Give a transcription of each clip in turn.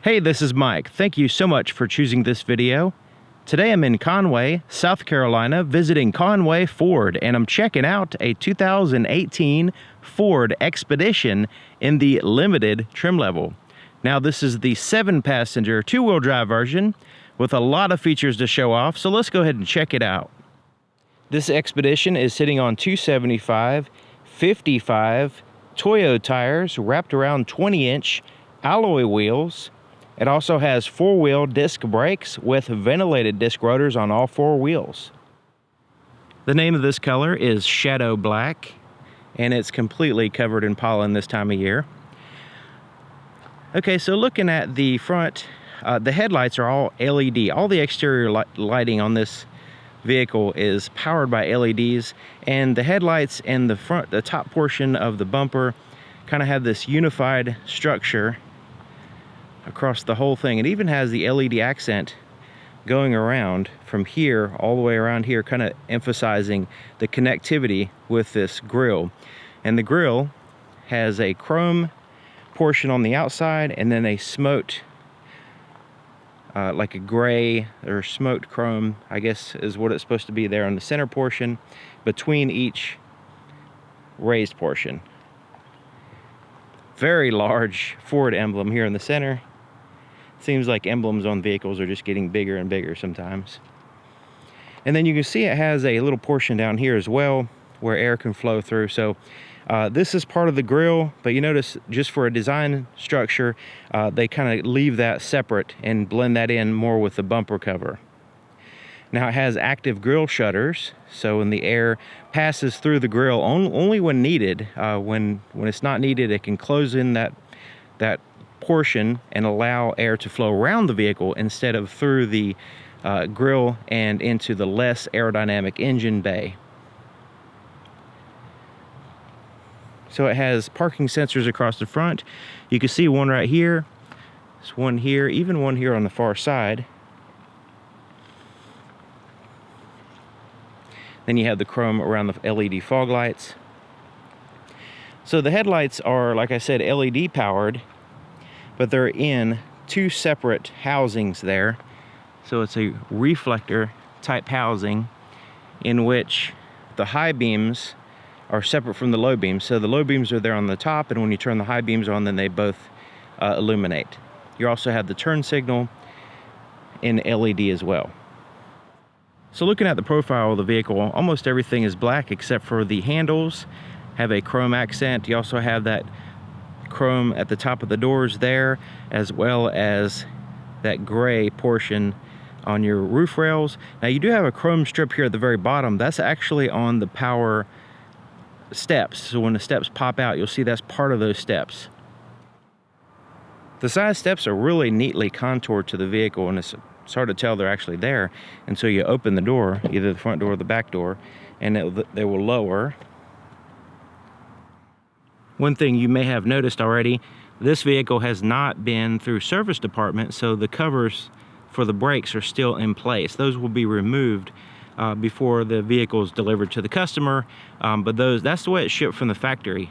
Hey, this is Mike. Thank you so much for choosing this video. Today I'm in Conway, South Carolina, visiting Conway Ford, and I'm checking out a 2018 Ford Expedition in the limited trim level. Now this is the 7-passenger, 2-wheel drive version with a lot of features to show off, so let's go ahead and check it out. This Expedition is sitting on 275, 55 Toyo tires wrapped around 20-inch alloy wheels. It also has 4-wheel disc brakes with ventilated disc rotors on all 4 wheels. The name of this color is Shadow Black, and it's completely covered in pollen this time of year. Okay, so looking at the front, the headlights are all LED. All the exterior lighting on this vehicle is powered by LEDs, and the headlights and the top portion of the bumper kind of have this unified structure across the whole thing. It even has the LED accent going around from here all the way around here, kind of emphasizing the connectivity with this grille. And the grille has a chrome portion on the outside and then a smoked like a gray or smoked chrome, I guess is what it's supposed to be there on the center portion between each raised portion. Very large Ford emblem here in the center. Seems like emblems on vehicles are just getting bigger and bigger sometimes. And then you can see it has a little portion down here as well where air can flow through. So this is part of the grille, but you notice just for a design structure, they kind of leave that separate and blend that in more with the bumper cover. Now it has active grille shutters, so when the air passes through the grille only when needed. When it's not needed, it can close in that portion and allow air to flow around the vehicle instead of through the grille and into the less aerodynamic engine bay. So it has parking sensors across the front. You can see one right here. There's one here, even one here on the far side. Then you have the chrome around the LED fog lights. So the headlights are, like I said, LED powered, but they're in 2 separate housings there. So it's a reflector type housing in which the high beams are separate from the low beams. So the low beams are there on the top, and when you turn the high beams on, then they both illuminate. You also have the turn signal in LED as well. So looking at the profile of the vehicle, almost everything is black except for the handles have a chrome accent. You also have that chrome at the top of the doors there, as well as that gray portion on your roof rails. Now you do have a chrome strip here at the very bottom. That's actually on the power steps. So when the steps pop out, you'll see that's part of those steps. The side steps are really neatly contoured to the vehicle, and it's hard to tell they're actually there until you open the door, either the front door or the back door, and they will lower. One thing you may have noticed already, this vehicle has not been through service department, so the covers for the brakes are still in place. Those will be removed before the vehicle is delivered to the customer, but that's the way it's shipped from the factory.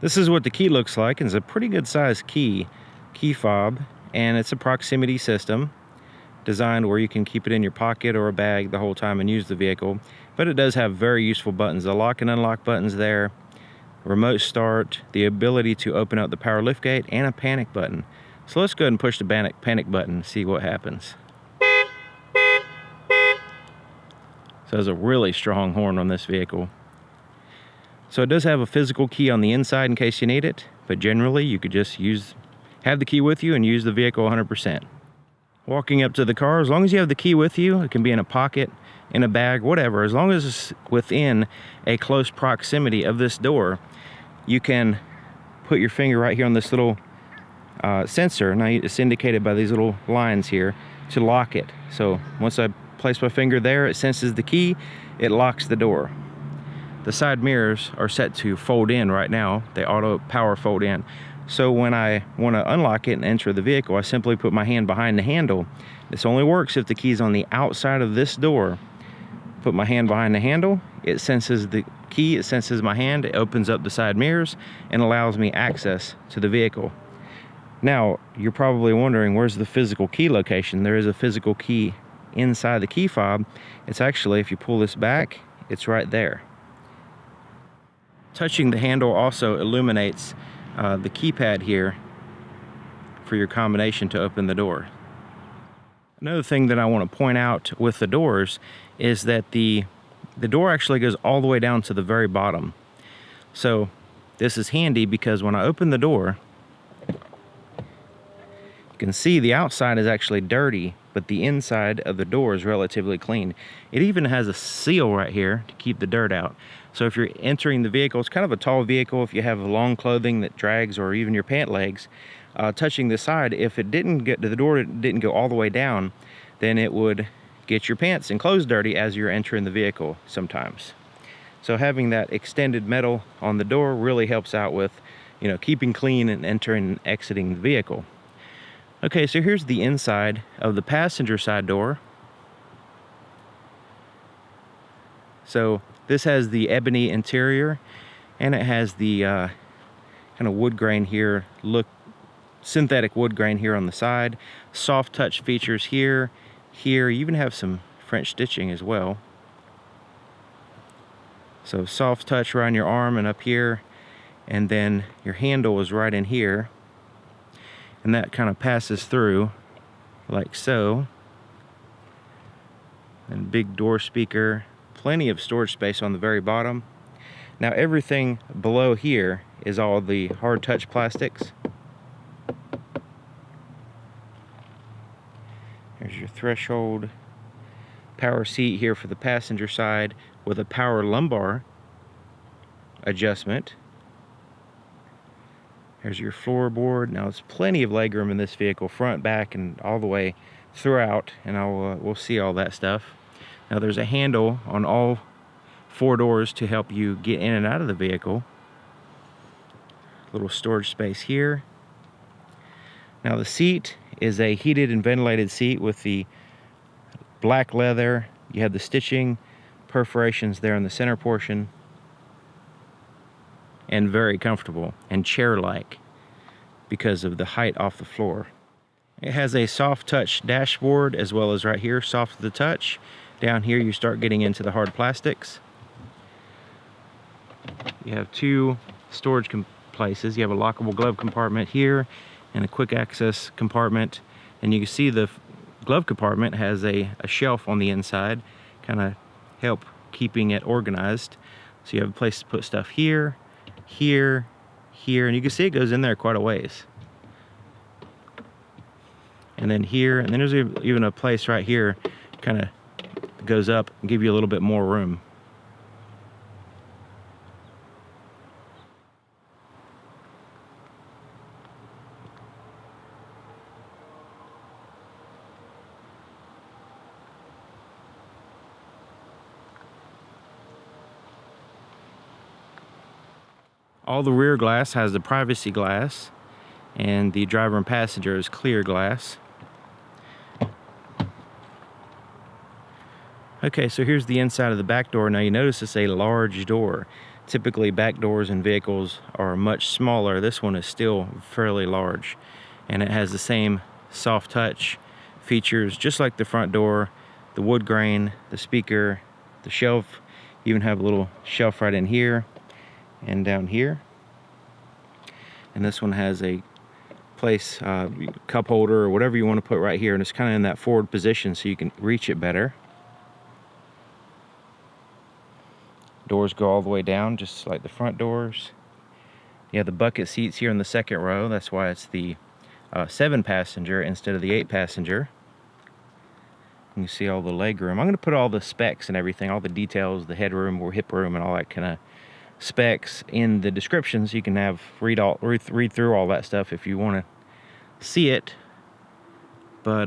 This is what the key looks like. It's a pretty good sized key fob, and it's a proximity system designed where you can keep it in your pocket or a bag the whole time and use the vehicle. But it does have very useful buttons. The lock and unlock buttons there, remote start, the ability to open up the power liftgate, and a panic button. So let's go ahead and push the panic button and see what happens. So there's a really strong horn on this vehicle. So it does have a physical key on the inside in case you need it, but generally you could just have the key with you and use the vehicle 100%. Walking up to the car, as long as you have the key with you, it can be in a pocket, in a bag, whatever, as long as it's within a close proximity of this door, you can put your finger right here on this little sensor. Now it's indicated by these little lines here to lock it. So once I place my finger there, it senses the key, it locks the door. The side mirrors are set to fold in right now. They auto power fold in. So when I want to unlock it and enter the vehicle, I simply put my hand behind the handle. This only works if the key's on the outside of this door. Put my hand behind the handle, it senses the key, it senses my hand, it opens up the side mirrors and allows me access to the vehicle. Now, you're probably wondering, where's the physical key location? There is a physical key inside the key fob. It's actually, if you pull this back, it's right there. Touching the handle also illuminates the keypad here for your combination to open the door. Another thing that I want to point out with the doors is that the door actually goes all the way down to the very bottom. So this is handy because when I open the door, you can see the outside is actually dirty, but the inside of the door is relatively clean. It even has a seal right here to keep the dirt out. So if you're entering the vehicle, it's kind of a tall vehicle. If you have long clothing that drags, or even your pant legs, touching the side, if it didn't get to the door, it didn't go all the way down, then it would get your pants and clothes dirty as you're entering the vehicle sometimes. So having that extended metal on the door really helps out with, you know, keeping clean and entering and exiting the vehicle. Okay, so here's the inside of the passenger side door. So this has the ebony interior, and it has the kind of wood grain here, synthetic wood grain here on the side. Soft touch features here. You even have some French stitching as well. So soft touch around your arm and up here, and then your handle is right in here. And that kind of passes through like so. And big door speaker, plenty of storage space on the very bottom. Now everything below here is all the hard touch plastics. There's your threshold. Power seat here for the passenger side with a power lumbar adjustment. There's your floorboard. Now there's plenty of legroom in this vehicle, front, back, and all the way throughout, and we'll see all that stuff. Now there's a handle on all 4 doors to help you get in and out of the vehicle. Little storage space here. Now the seat is a heated and ventilated seat with the black leather. You have the stitching, perforations there in the center portion, and very comfortable and chair-like because of the height off the floor. It has a soft touch dashboard, as well as right here, soft to the touch. Down here you start getting into the hard plastics. You have 2 storage places. You have a lockable glove compartment here and a quick access compartment, and you can see the glove compartment has a shelf on the inside, kind of help keeping it organized. So you have a place to put stuff here, here, and you can see it goes in there quite a ways. And then here, and then there's even a place right here, kind of goes up and give you a little bit more room. All the rear glass has the privacy glass, and the driver and passenger is clear glass. Okay, so here's the inside of the back door. Now you notice it's a large door. Typically back doors in vehicles are much smaller. This one is still fairly large, and it has the same soft touch features just like the front door, the wood grain, the speaker, the shelf. You even have a little shelf right in here and down here. And this one has a place, cup holder or whatever you want to put right here, and it's kind of in that forward position so you can reach it better. Doors go all the way down just like the front doors. You have the bucket seats here in the second row. That's why it's the 7-passenger instead of the 8-passenger. You can see all the leg room. I'm going to put all the specs and everything, all the details, the headroom or hip room and all that kind of specs in the description, so you can have read through all that stuff if you want to see it. But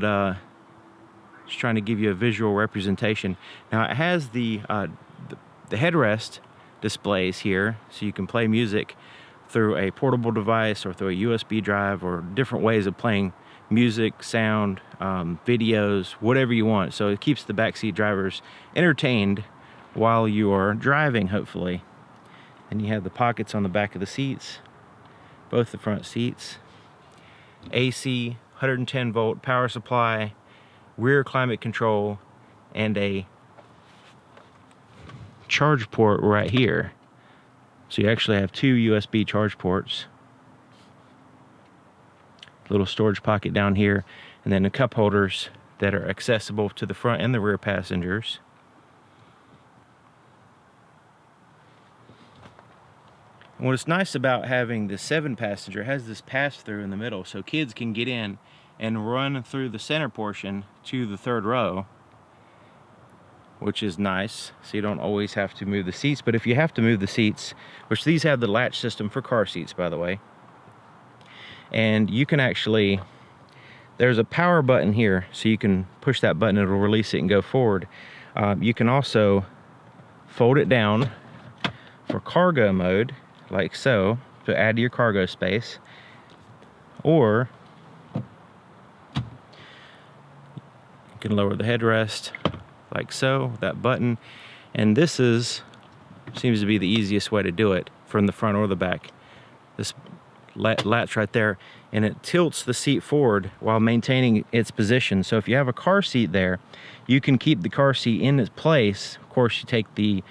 just trying to give you a visual representation. Now it has the headrest displays here, so you can play music through a portable device or through a USB drive, or different ways of playing music, sound, videos, whatever you want. So it keeps the backseat drivers entertained while you are driving, hopefully. And you have the pockets on the back of the seats, both the front seats. AC, 110 volt power supply, rear climate control, and a charge port right here. So you actually have 2 USB charge ports. Little storage pocket down here, and then the cup holders that are accessible to the front and the rear passengers. And what's nice about having the 7-passenger, it has this pass-through in the middle, so kids can get in and run through the center portion to the 3rd row, which is nice, so you don't always have to move the seats. But if you have to move the seats, which these have the latch system for car seats, by the way, and you can actually, there's a power button here, so you can push that button, it'll release it and go forward. You can also fold it down for cargo mode, like so, to add to your cargo space, or you can lower the headrest like so, that button. And this seems to be the easiest way to do it, from the front or the back. This latch right there, and it tilts the seat forward while maintaining its position. So if you have a car seat there, you can keep the car seat in its place. Of course, you take the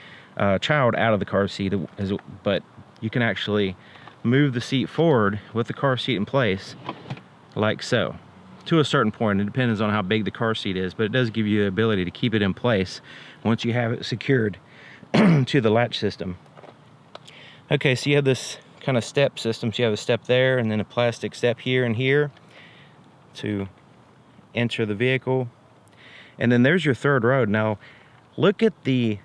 child out of the car seat, but you can actually move the seat forward with the car seat in place, like so. To a certain point, it depends on how big the car seat is, but it does give you the ability to keep it in place once you have it secured to the latch system. Okay, so you have this kind of step system. So you have a step there, and then a plastic step here and here to enter the vehicle. And then there's your 3rd row. Now, look at the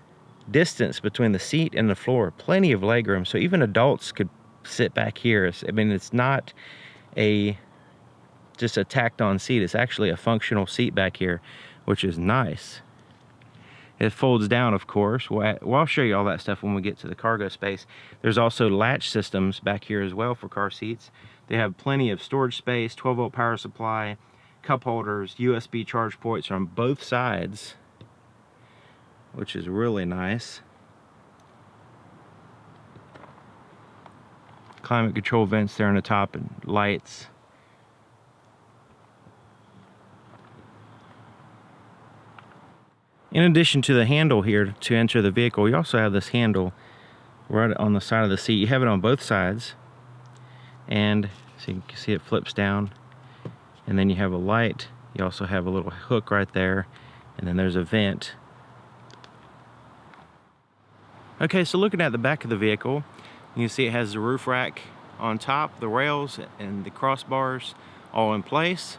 distance between the seat and the floor. Plenty of legroom, so even adults could sit back here. I mean, it's not just a tacked on seat. It's actually a functional seat back here, which is nice. It folds down, of course. Well, I'll show you all that stuff when we get to the cargo space. There's also latch systems back here as well for car seats. They have plenty of storage space, 12-volt power supply, cup holders, USB charge ports on both sides, which is really nice. Climate control vents there on the top, and lights. In addition to the handle here to enter the vehicle, you also have this handle right on the side of the seat. You have it on both sides, and so you can see it flips down, and then you have a light. You also have a little hook right there, and then there's a vent. Okay, so looking at the back of the vehicle, you can see it has the roof rack on top, the rails and the crossbars all in place.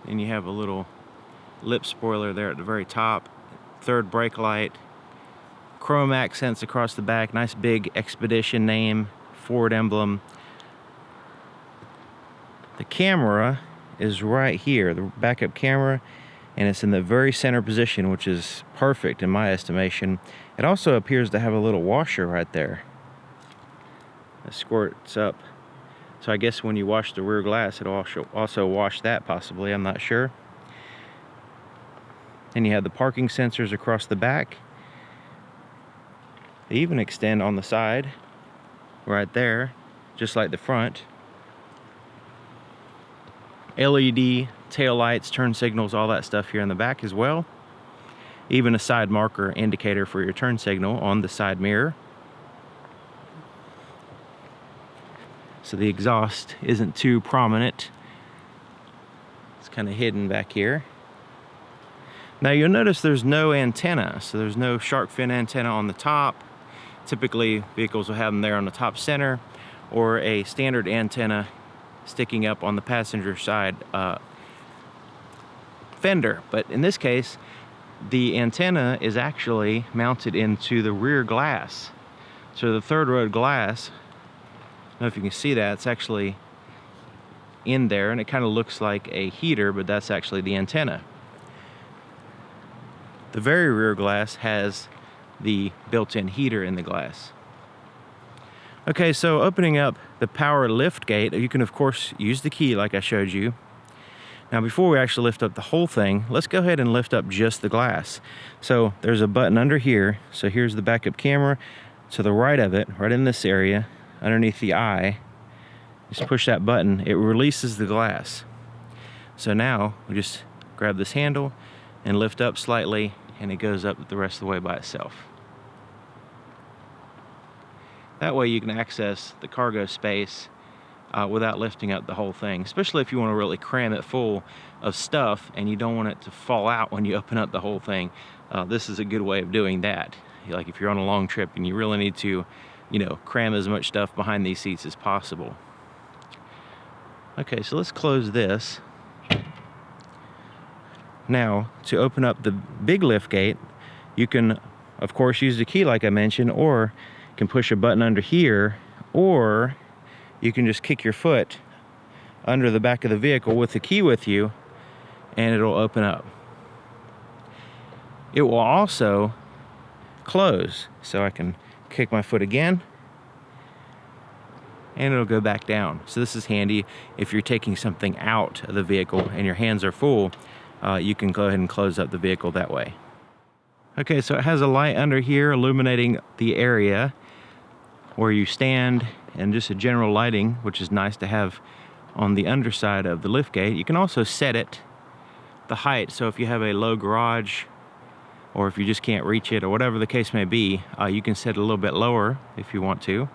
And you have a little lip spoiler there at the very top, 3rd brake light, chrome accents across the back, nice big Expedition name, Ford emblem. The camera is right here, the backup camera, and it's in the very center position, which is perfect in my estimation. It also appears to have a little washer right there that squirts up. So I guess when you wash the rear glass, it'll also wash that, possibly, I'm not sure. And you have the parking sensors across the back. They even extend on the side, right there, just like the front. LED tail lights, turn signals, all that stuff here in the back as well. Even a side marker indicator for your turn signal on the side mirror. So the exhaust isn't too prominent. It's kind of hidden back here. Now you'll notice there's no antenna, so there's no shark fin antenna on the top. Typically vehicles will have them there on the top center, or a standard antenna sticking up on the passenger side fender. But in this case, the antenna is actually mounted into the rear glass. So the 3rd row glass, I don't know if you can see that, it's actually in there, and it kind of looks like a heater, but that's actually the antenna. The very rear glass has the built-in heater in the glass. Okay, so opening up the power lift gate, you can of course use the key like I showed you. Now before we actually lift up the whole thing, let's go ahead and lift up just the glass. So there's a button under here. So here's the backup camera. To the right of it, right in this area, underneath the eye, just push that button, it releases the glass. So now we just grab this handle and lift up slightly, and it goes up the rest of the way by itself. That way you can access the cargo space without lifting up the whole thing, especially if you want to really cram it full of stuff and you don't want it to fall out when you open up the whole thing. This is a good way of doing that. Like if you're on a long trip and you really need to, you know, cram as much stuff behind these seats as possible. Okay, so let's close this. Now, to open up the big lift gate, you can, of course, use the key like I mentioned, or you can push a button under here, or you can just kick your foot under the back of the vehicle with the key with you, and it'll open up. It will also close, so I can kick my foot again, and it'll go back down. So this is handy if you're taking something out of the vehicle and your hands are full. You can go ahead and close up the vehicle that way. Okay, so it has a light under here illuminating the area where you stand, and just a general lighting, which is nice to have on the underside of the liftgate. You can also set it, the height, so if you have a low garage or if you just can't reach it or whatever the case may be, you can set it a little bit lower if you want to.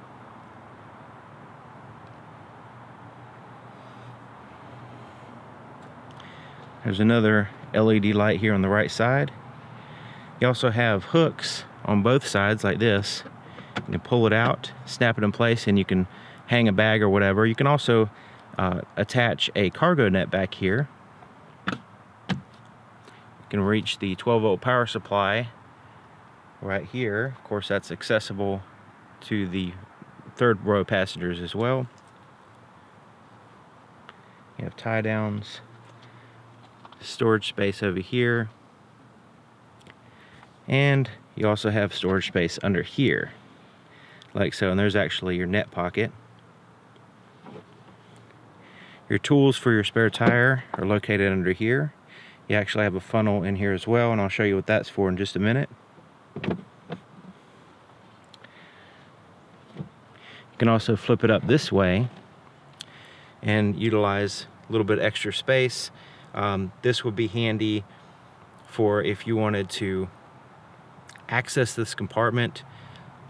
There's another LED light here on the right side. You also have hooks on both sides like this. You can pull it out, snap it in place, and you can hang a bag or whatever. You can also attach a cargo net back here. You can reach the 12-volt power supply right here. Of course, that's accessible to the third row passengers as well. You have tie downs, storage space over here, and you also have storage space under here, like so, and there's actually your net pocket. Your tools for your spare tire are located under here. You actually have a funnel in here as well, and I'll show you what that's for in just a minute. You can also flip it up this way and utilize a little bit extra space. This would be handy for if you wanted to access this compartment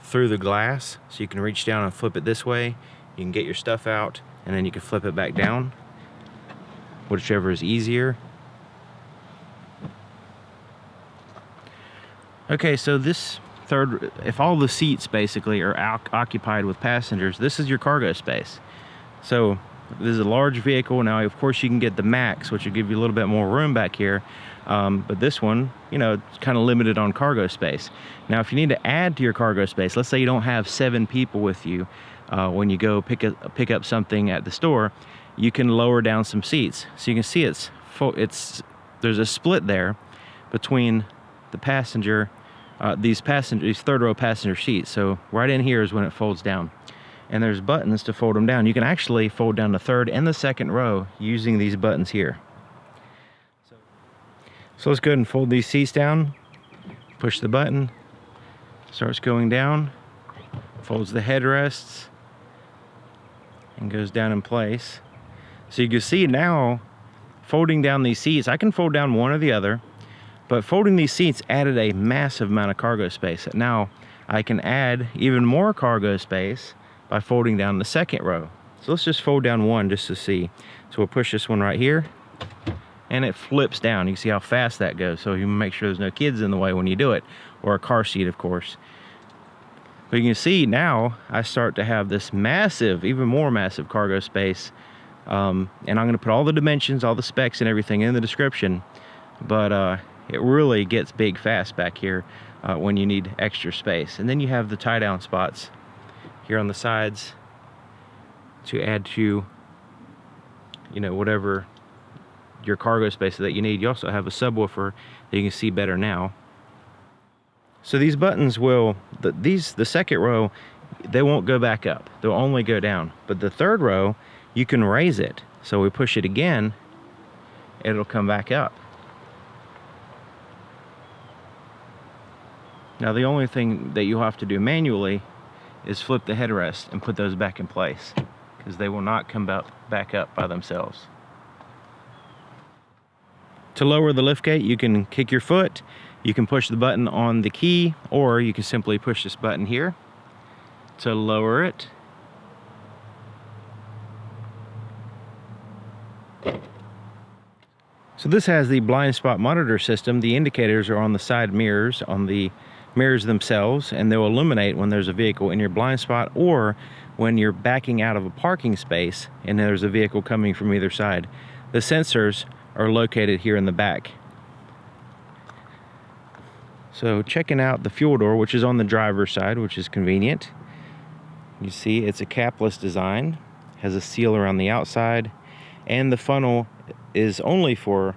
through the glass, so you can reach down and flip it this way. You can get your stuff out, and then you can flip it back down, whichever is easier. Okay, so this third, if all the seats basically are occupied with passengers, this is your cargo space. So this is a large vehicle. Now, of course, you can get the Max, which will give you a little bit more room back here. But this one, you know, it's kind of limited on cargo space. Now, if you need to add to your cargo space, let's say you don't have 7 people with you when you go pick up something at the store, you can lower down some seats. So you can see it's full, there's a split there between the passenger, these third row passenger seats. So right in here is when it folds down. And there's buttons to fold them down. You can actually fold down the third and the second row using these buttons here. So let's go ahead and fold these seats down. Push the button, starts going down, folds the headrests, and goes down in place. So you can see now, folding down these seats, I can fold down one or the other, but folding these seats added a massive amount of cargo space. Now I can add even more cargo space by folding down the second row. So let's just fold down one just to see. So we'll push this one right here, and it flips down. You can see how fast that goes. So you make sure there's no kids in the way when you do it, or a car seat, of course. But you can see now I start to have this massive, even more massive cargo space. And I'm going to put all the dimensions, all the specs and everything in the description. But it really gets big fast back here when you need extra space. And then you have the tie down spots here on the sides to add to, you know, whatever your cargo space that you need. You also have a subwoofer that you can see better now. So these buttons will, the second row, they won't go back up. They'll only go down. But the third row, you can raise it. So we push it again, it'll come back up. Now the only thing that you'll have to do manually is flip the headrest and put those back in place. because they will not come back up by themselves. To lower the liftgate, you can kick your foot, you can push the button on the key, or you can simply push this button here to lower it. So this has the blind spot monitor system. The indicators are on the side mirrors, on the mirrors themselves, and they'll illuminate when there's a vehicle in your blind spot or when you're backing out of a parking space and there's a vehicle coming from either side. The sensors are located here in the back. So checking out the fuel door, which is on the driver's side, which is convenient. You see it's a capless design, has a seal around the outside, and the funnel is only for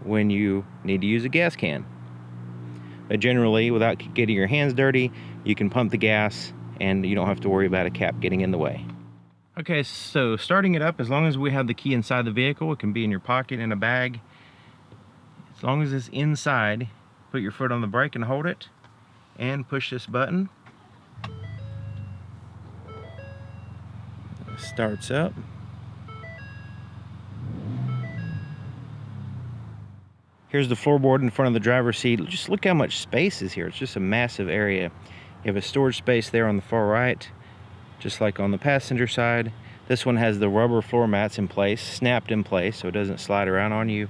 when you need to use a gas can. But generally, without getting your hands dirty, you can pump the gas and you don't have to worry about a cap getting in the way. Okay, so starting it up, as long as we have the key inside the vehicle, it can be in your pocket, in a bag. As long as it's inside, put your foot on the brake and hold it, and push this button. It starts up. Here's the floorboard in front of the driver's seat. Just look how much space is here. It's just a massive area. You have a storage space there on the far right, just like on the passenger side. This one has the rubber floor mats in place, snapped in place so it doesn't slide around on you.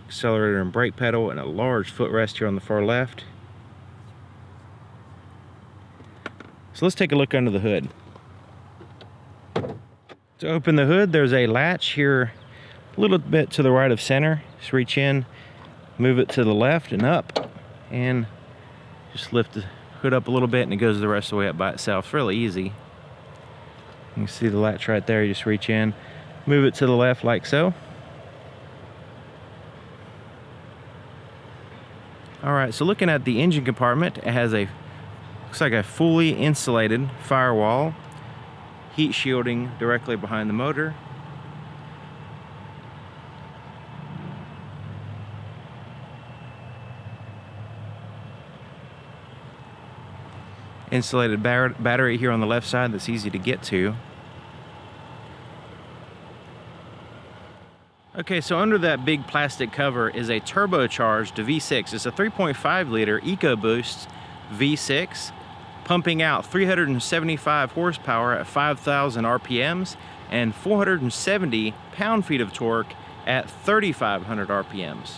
Accelerator and brake pedal, and a large footrest here on the far left. So let's take a look under the hood. To open the hood, there's a latch here a little bit to the right of center. Just reach in, move it to the left and up, and just lift the hood up a little bit and it goes the rest of the way up by itself. It's really easy. You can see the latch right there. You just reach in, move it to the left like so. Alright, so looking at the engine compartment, it has looks like a fully insulated firewall, heat shielding directly behind the motor. Insulated battery here on the left side that's easy to get to. Okay, so under that big plastic cover is a turbocharged V6. It's a 3.5 liter EcoBoost V6, pumping out 375 horsepower at 5,000 RPMs and 470 pound-feet of torque at 3,500 RPMs.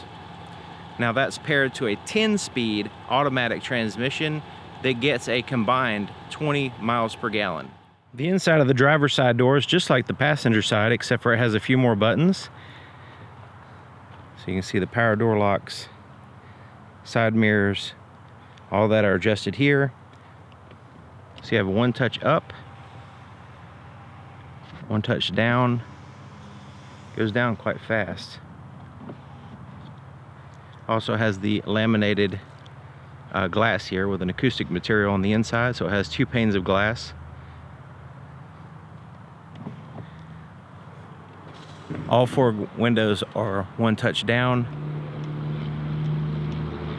Now that's paired to a 10-speed automatic transmission that gets a combined 20 miles per gallon. The inside of the driver's side door is just like the passenger side, except for it has a few more buttons. So you can see the power door locks, side mirrors, all that are adjusted here. So you have one touch up, one touch down. Goes down quite fast. Also has the laminated glass here with an acoustic material on the inside, so it has 2 panes of glass. All 4 windows are one touch down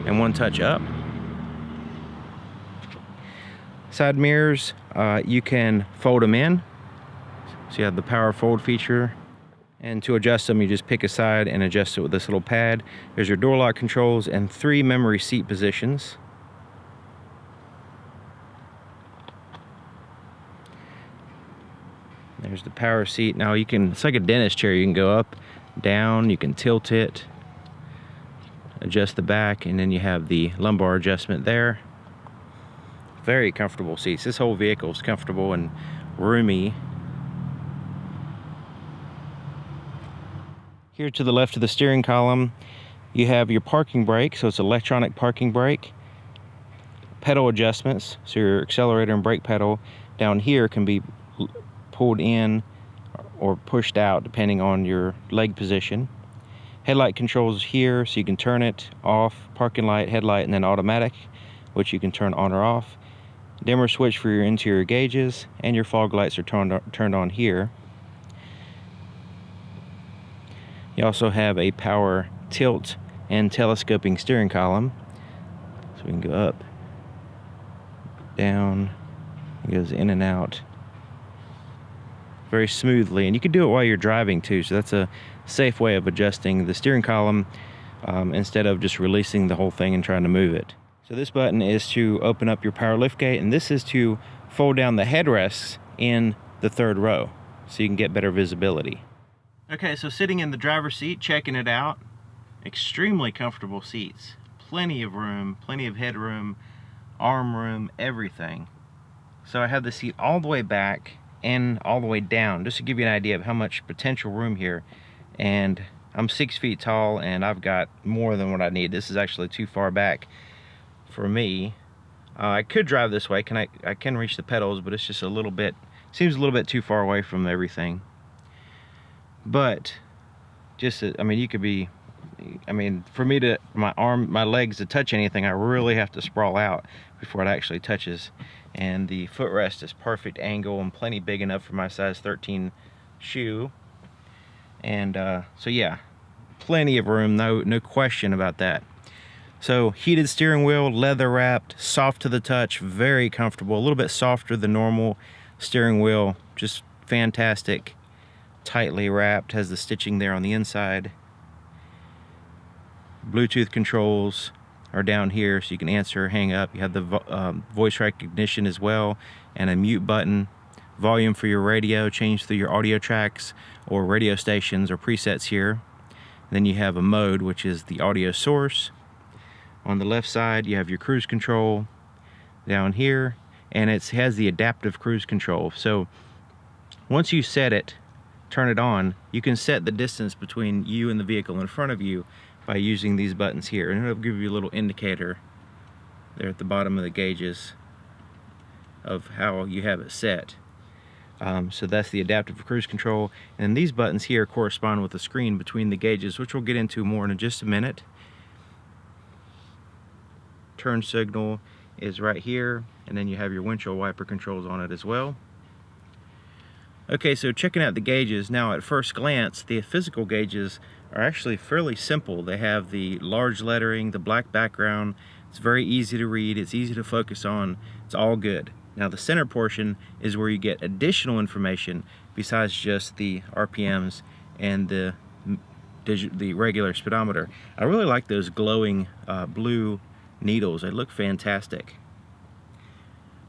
and one touch up. Side mirrors, you can fold them in, so you have the power fold feature. And to adjust them, you just pick a side and adjust it with this little pad. There's your door lock controls and 3 memory seat positions. There's the power seat. Now you can, it's like a dentist chair. You can go up, down, you can tilt it, adjust the back, and then you have the lumbar adjustment there. Very comfortable seats. This whole vehicle is comfortable and roomy. Here to the left of the steering column, you have your parking brake, so it's electronic parking brake. Pedal adjustments, so your accelerator and brake pedal down here can be pulled in or pushed out depending on your leg position. Headlight controls here, so you can turn it off, parking light, headlight, and then automatic, which you can turn on or off. Dimmer switch for your interior gauges, and your fog lights are turned on here. You also have a power tilt and telescoping steering column, so we can go up, down, it goes in and out. very smoothly, and you can do it while you're driving too, so that's a safe way of adjusting the steering column instead of just releasing the whole thing and trying to move it. So this button is to open up your power liftgate, and this is to fold down the headrests in the third row so you can get better visibility. Okay, so sitting in the driver's seat, checking it out, extremely comfortable seats, plenty of room, plenty of headroom, arm room, everything. So I have the seat all the way back and all the way down, just to give you an idea of how much potential room here. And I'm 6 feet tall, and I've got more than what I need. This is actually too far back for me. I could drive this way. I can reach the pedals, but it's just a little bit, seems a little bit too far away from everything. But just, I mean, you could be, I mean, for me to, my legs to touch anything, I really have to sprawl out before it actually touches. And the footrest is perfect angle and plenty big enough for my size 13 shoe. And so yeah, plenty of room, no question about that. So heated steering wheel, leather wrapped, soft to the touch, very comfortable, a little bit softer than normal steering wheel, just fantastic, tightly wrapped, has the stitching there on the inside. Bluetooth controls are down here, so you can answer, hang up. You have the voice recognition as well, and a mute button. Volume for your radio, change through your audio tracks or radio stations or presets here. Then you have a mode, which is the audio source. On the left side, you have your cruise control down here, and it has the adaptive cruise control. So once you set it, turn it on, you can set the distance between you and the vehicle in front of you by using these buttons here, and it'll give you a little indicator there at the bottom of the gauges of how you have it set. So that's the adaptive cruise control, and these buttons here correspond with the screen between the gauges, which we'll get into more in just a minute. Turn signal is right here, and then you have your windshield wiper controls on it as well. Okay, so checking out the gauges, now at first glance, the physical gauges are actually fairly simple. They have the large lettering, the black background, it's very easy to read, it's easy to focus on, it's all good. Now the center portion is where you get additional information besides just the RPMs and the regular speedometer. I really like those glowing blue needles, they look fantastic.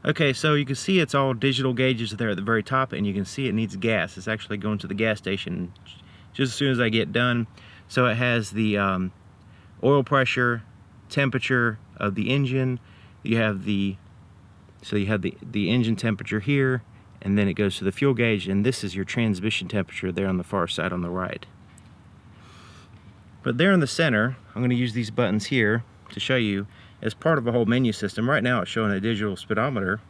Okay, so you can see it's all digital gauges there at the very top, and you can see it needs gas. It's actually going to the gas station just as soon as I get done. So it has the oil pressure, temperature of the engine. You have the engine temperature here, and then it goes to the fuel gauge, and this is your transmission temperature there on the far side on the right. But there in the center, I'm going to use these buttons here to show you as part of a whole menu system. Right now it's showing a digital speedometer.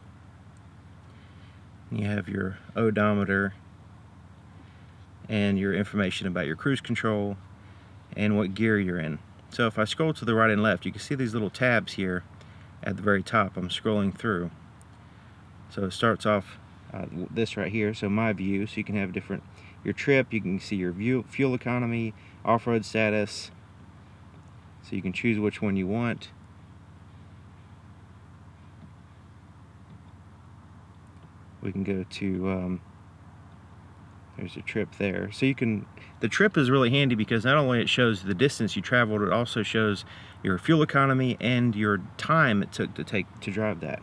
You have your odometer and your information about your cruise control and what gear you're in. So if I scroll to the right and left, you can see these little tabs here at the very top. I'm scrolling through. So it starts off this right here, so my view, so you can have different, your trip, you can see your fuel economy, off-road status, so you can choose which one you want. We can go to, there's a trip there. So you can, the trip is really handy because not only it shows the distance you traveled, it also shows your fuel economy and your time it took to drive that.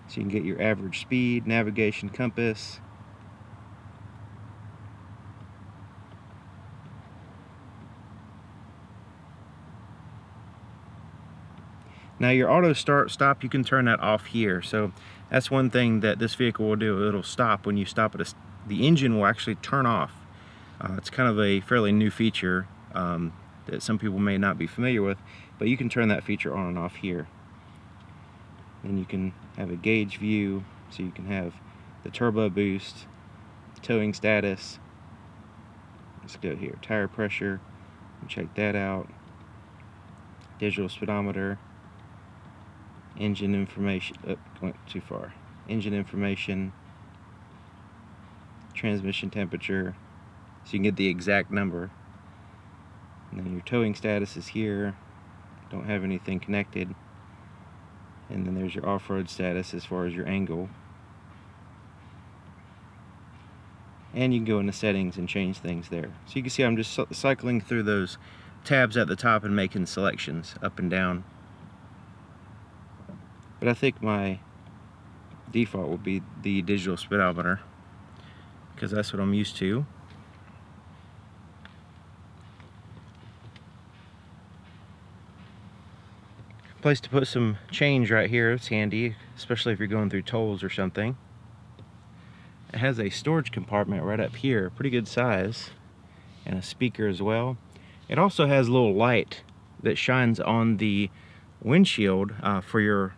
So you can get your average speed, navigation, compass. Now your auto stop, you can turn that off here. So that's one thing that this vehicle will do. It'll stop when you stop at the engine will actually turn off. It's kind of a fairly new feature that some people may not be familiar with, but you can turn that feature on and off here. Then you can have a gauge view, so you can have the turbo boost, towing status. Let's go here, tire pressure, check that out. Digital speedometer. Engine information, went too far. Engine information, transmission temperature, so you can get the exact number. And then your towing status is here, don't have anything connected. And then there's your off-road status as far as your angle. and you can go into settings and change things there. So you can see I'm just cycling through those tabs at the top and making selections up and down. But I think my default will be the digital speedometer because that's what I'm used to. Place to put some change right here. It's handy, especially if you're going through tolls or something. It has a storage compartment right up here, pretty good size, and a speaker as well. It also has a little light that shines on the windshield for your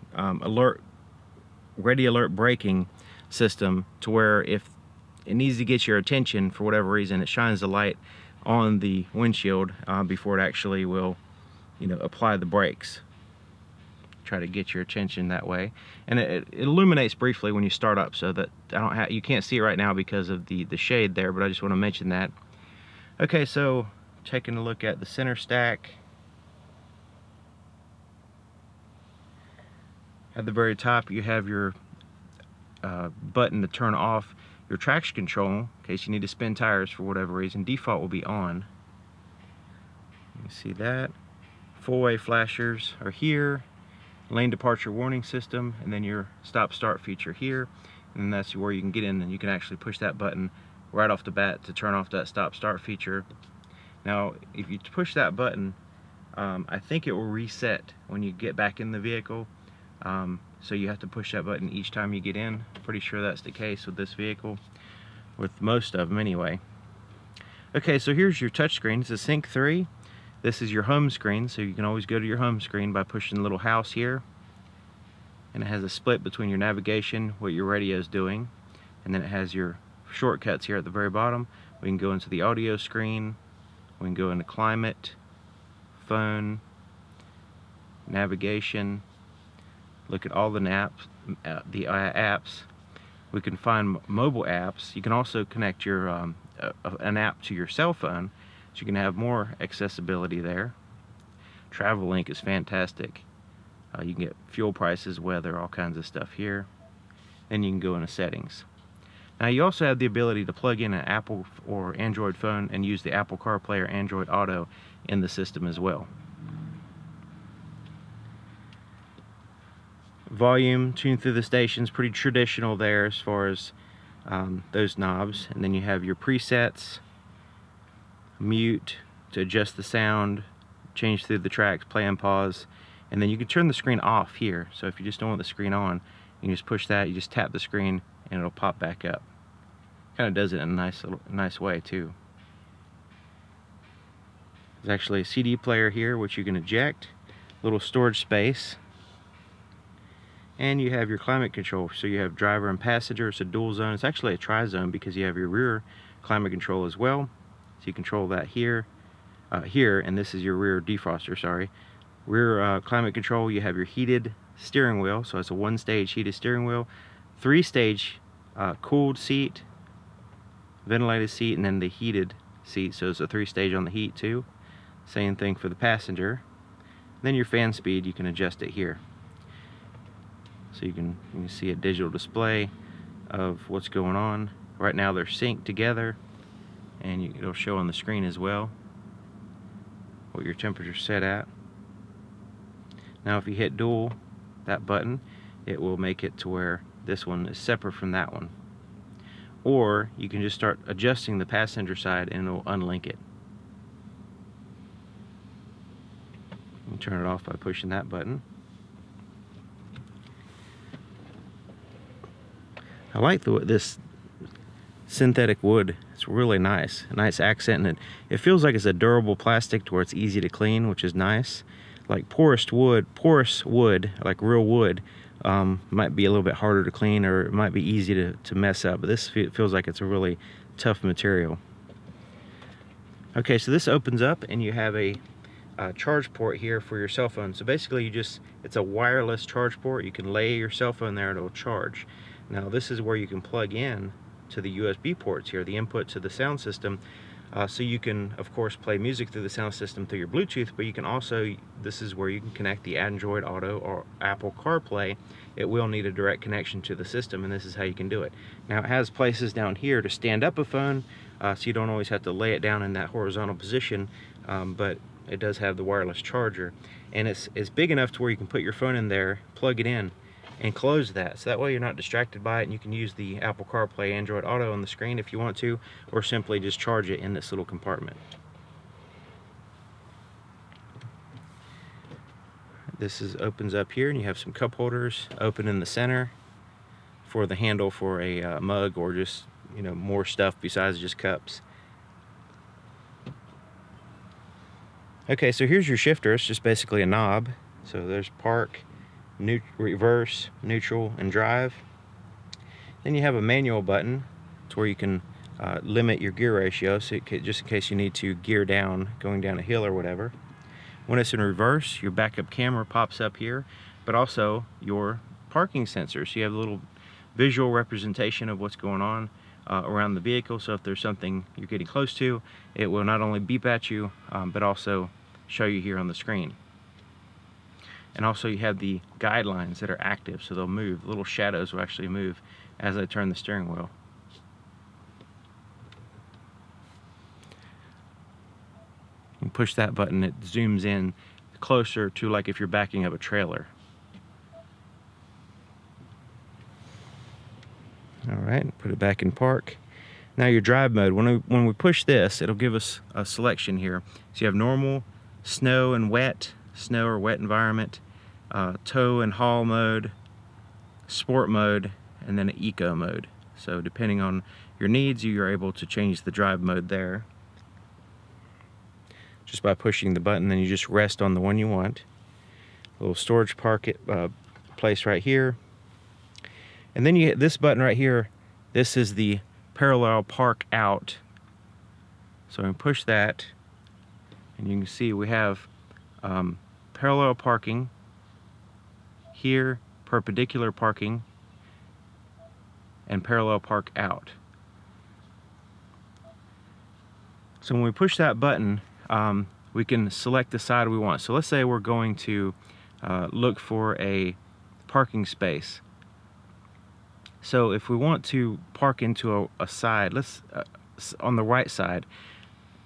ready alert braking system, to where if it needs to get your attention for whatever reason, it shines the light on the windshield before it actually will, apply the brakes. Try to get your attention that way, and it illuminates briefly when you start up, so that you can't see it right now because of the shade there, but I just want to mention that. Okay, so taking a look at the center stack. At the very top you have your button to turn off your traction control in case you need to spin tires for whatever reason. Default will be on. You see that. Full-way flashers are here. Lane departure warning system, and then your stop start feature here, and that's where you can get in and you can actually push that button right off the bat to turn off that stop start feature. Now if you push that button, I think it will reset when you get back in the vehicle, so you have to push that button each time you get in. Pretty sure that's the case with this vehicle, with most of them anyway. Okay, so here's your touch screen. It's a Sync 3. This is your home screen, so you can always go to your home screen by pushing the little house here. And it has a split between your navigation, what your radio is doing, and then it has your shortcuts here at the very bottom. We can go into the audio screen, we can go into climate, phone, navigation, look at all the apps. We can find mobile apps. You can also connect your an app to your cell phone, so you can have more accessibility there. Travel link is fantastic. You can get fuel prices, weather, all kinds of stuff here. Then you can go into settings. Now you also have the ability to plug in an Apple or Android phone and use the Apple CarPlay or Android Auto in the system as well. Volume, tune through the stations, pretty traditional there as far as those knobs. And then you have your presets, mute to adjust the sound, change through the tracks, play and pause, and then you can turn the screen off here. So if you just don't want the screen on, you can just push that, you just tap the screen and it'll pop back up. Kind of does it in a nice way too. There's actually a CD player here which you can eject, little storage space, and you have your climate control. So you have driver and passenger. It's a dual zone. It's actually a tri-zone because you have your rear climate control as well. So you control that here, and this is your rear defroster, sorry. Rear climate control, you have your heated steering wheel, so it's a one-stage heated steering wheel, three-stage cooled seat, ventilated seat, and then the heated seat, so it's a three-stage on the heat too. Same thing for the passenger. Then your fan speed, you can adjust it here. So you can see a digital display of what's going on. Right now they're synced together, and it'll show on the screen as well what your temperature's set at. Now if you hit dual, that button, it will make it to where this one is separate from that one. Or you can just start adjusting the passenger side and it'll unlink it. You can turn it off by pushing that button. I like this synthetic wood. It's really nice, a nice accent, and it feels like it's a durable plastic to where it's easy to clean, which is nice. Like porous wood, like real wood, might be a little bit harder to clean, or it might be easy to mess up, but this feels like it's a really tough material. Okay, so this opens up and you have a charge port here for your cell phone. So basically it's a wireless charge port. You can lay your cell phone there and it'll charge. Now this is where you can plug in to the USB ports here, the input to the sound system. So you can, of course, play music through the sound system through your Bluetooth, but you can also, this is where you can connect the Android Auto or Apple CarPlay. It will need a direct connection to the system, and this is how you can do it. Now, it has places down here to stand up a phone, so you don't always have to lay it down in that horizontal position, but it does have the wireless charger. And it's big enough to where you can put your phone in there, plug it in, and close that, so that way you're not distracted by it, and you can use the Apple CarPlay Android Auto on the screen if you want to, or simply just charge it in this little compartment. This opens up here, and you have some cup holders open in the center for the handle for a mug, or just, you know, more stuff besides just cups. Okay, so here's your shifter. It's just basically a knob. So there's park, reverse, neutral, and drive. Then you have a manual button to where you can limit your gear ratio, so just in case you need to gear down going down a hill or whatever. When it's in reverse, your backup camera pops up here, but also your parking sensor. So you have a little visual representation of what's going on around the vehicle. So if there's something you're getting close to, it will not only beep at you, but also show you here on the screen. And also you have the guidelines that are active, so they'll move. Little shadows will actually move as I turn the steering wheel. You push that button, it zooms in closer to like if you're backing up a trailer. Alright, put it back in park. Now your drive mode, when we push this, it'll give us a selection here. So you have normal, snow and wet, snow or wet environment, tow and haul mode, sport mode, and then an eco mode. So depending on your needs, you're able to change the drive mode there just by pushing the button. Then you just rest on the one you want. A little storage place right here. And then you hit this button right here. This is the parallel park out. So I push that, and you can see we have parallel parking here, perpendicular parking, and parallel park out. So when we push that button, we can select the side we want. So let's say we're going to look for a parking space. So if we want to park into a side, let's on the right side,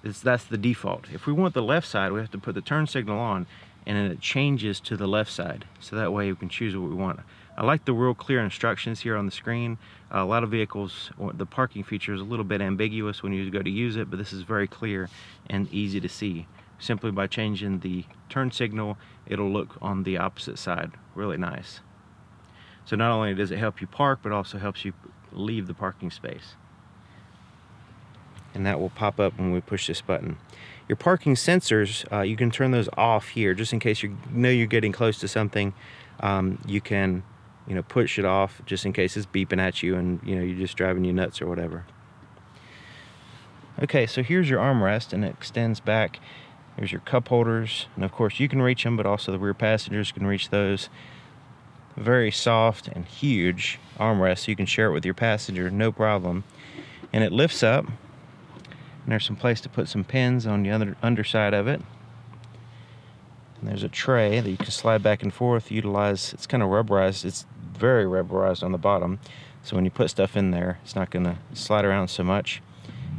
that's the default. If we want the left side, we have to put the turn signal on, and then it changes to the left side. So that way we can choose what we want. I like the real clear instructions here on the screen. A lot of vehicles, the parking feature is a little bit ambiguous when you go to use it, but this is very clear and easy to see. Simply by changing the turn signal, it'll look on the opposite side. Really nice. So not only does it help you park, but also helps you leave the parking space. And that will pop up when we push this button. Your parking sensors, you can turn those off here, just in case you know you're getting close to something. You can, push it off just in case it's beeping at you and you're just driving you nuts or whatever. Okay, so here's your armrest, and it extends back. There's your cup holders, and of course you can reach them, but also the rear passengers can reach those. Very soft and huge armrest, so you can share it with your passenger, no problem. And it lifts up, and there's some place to put some pins on the underside of it. And there's a tray that you can slide back and forth, utilize. It's kind of rubberized. It's very rubberized on the bottom, so when you put stuff in there, it's not going to slide around so much.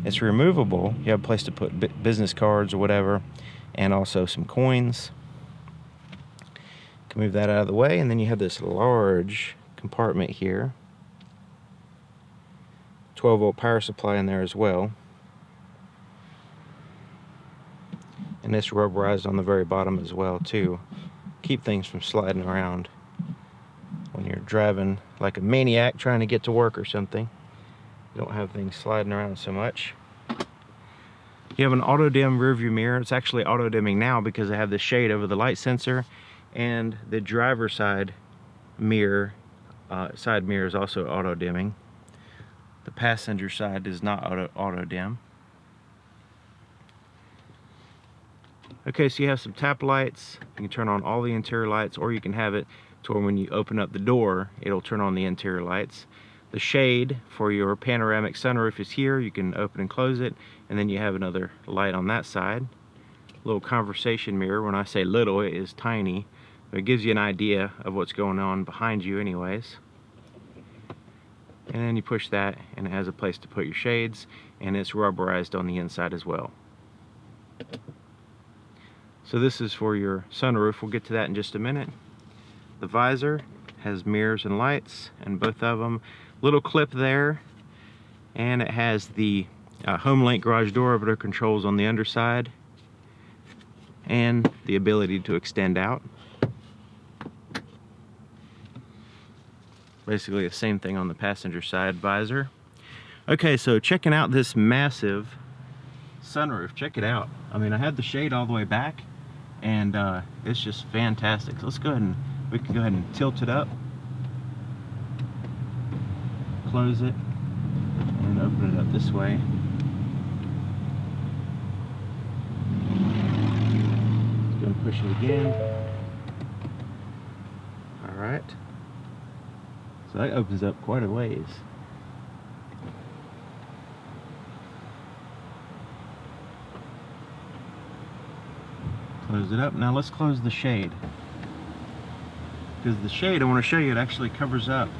It's removable. You have a place to put business cards or whatever, and also some coins. Move that out of the way, and then you have this large compartment here. 12-volt power supply in there as well. And it's rubberized on the very bottom as well too. Keep things from sliding around when you're driving like a maniac trying to get to work or something. You don't have things sliding around so much. You have an auto dim rear view mirror. It's actually auto dimming now because I have the shade over the light sensor. And the driver side mirror is also auto dimming. The passenger side is not auto dim. Okay, so you have some tap lights. You can turn on all the interior lights, or you can have it to where when you open up the door, it'll turn on the interior lights. The shade for your panoramic sunroof is here. You can open and close it, and then you have another light on that side. Little conversation mirror. When I say little, it is tiny, but it gives you an idea of what's going on behind you anyways. And then you push that, and it has a place to put your shades, and it's rubberized on the inside as well. So this is for your sunroof. We'll get to that in just a minute. The visor has mirrors and lights, and both of them. Little clip there, and it has the HomeLink garage door opener controls on the underside, and the ability to extend out. Basically the same thing on the passenger side visor. Okay, so checking out this massive sunroof. Check it out. I mean, I had the shade all the way back, and it's just fantastic. So let's go ahead and we can go ahead and tilt it up, close it, and open it up this way. Let's go and push it again. All right. So that opens up quite a ways. Close it up. Now let's close the shade. Because the shade, I want to show you, it actually covers up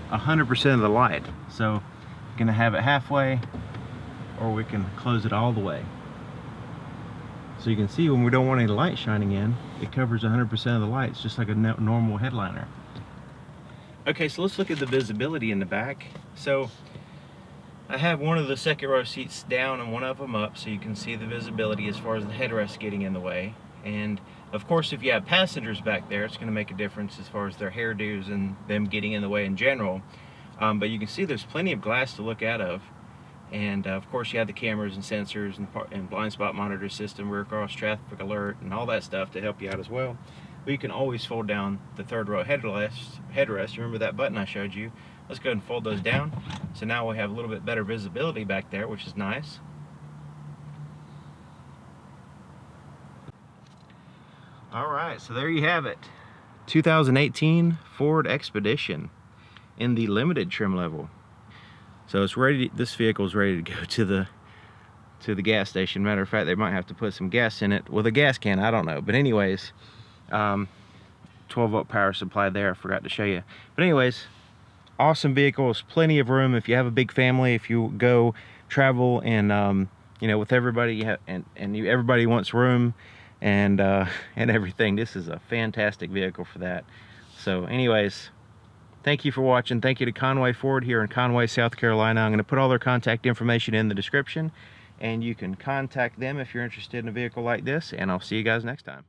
100% of the light. So we're going to have it halfway, or we can close it all the way. So you can see when we don't want any light shining in, it covers 100% of the light. It's just like a normal headliner. Okay, so let's look at the visibility in the back. So I have one of the second row seats down and one of them up, so you can see the visibility as far as the headrest getting in the way. And of course, if you have passengers back there, it's going to make a difference as far as their hairdos and them getting in the way in general. But you can see there's plenty of glass to look out of. And of course, you have the cameras and sensors and blind spot monitor system, rear cross traffic alert, and all that stuff to help you out as well. But you can always fold down the third row headrest. Remember that button I showed you? Let's go ahead and fold those down. So now we have a little bit better visibility back there, which is nice. All right, so there you have it. 2018 Ford Expedition in the limited trim level. So it's ready. This vehicle is ready to go to the gas station. Matter of fact, they might have to put some gas in it with a gas can. I don't know. But anyways, 12-volt power supply there. I forgot to show you. But anyways, awesome vehicles. Plenty of room if you have a big family. If you go travel and you know, with everybody, everybody wants room. And everything. This is a fantastic vehicle for that. So anyways, thank you for watching. Thank you to Conway Ford here in Conway, South Carolina. I'm going to put all their contact information in the description, and you can contact them if you're interested in a vehicle like this, and I'll see you guys next time.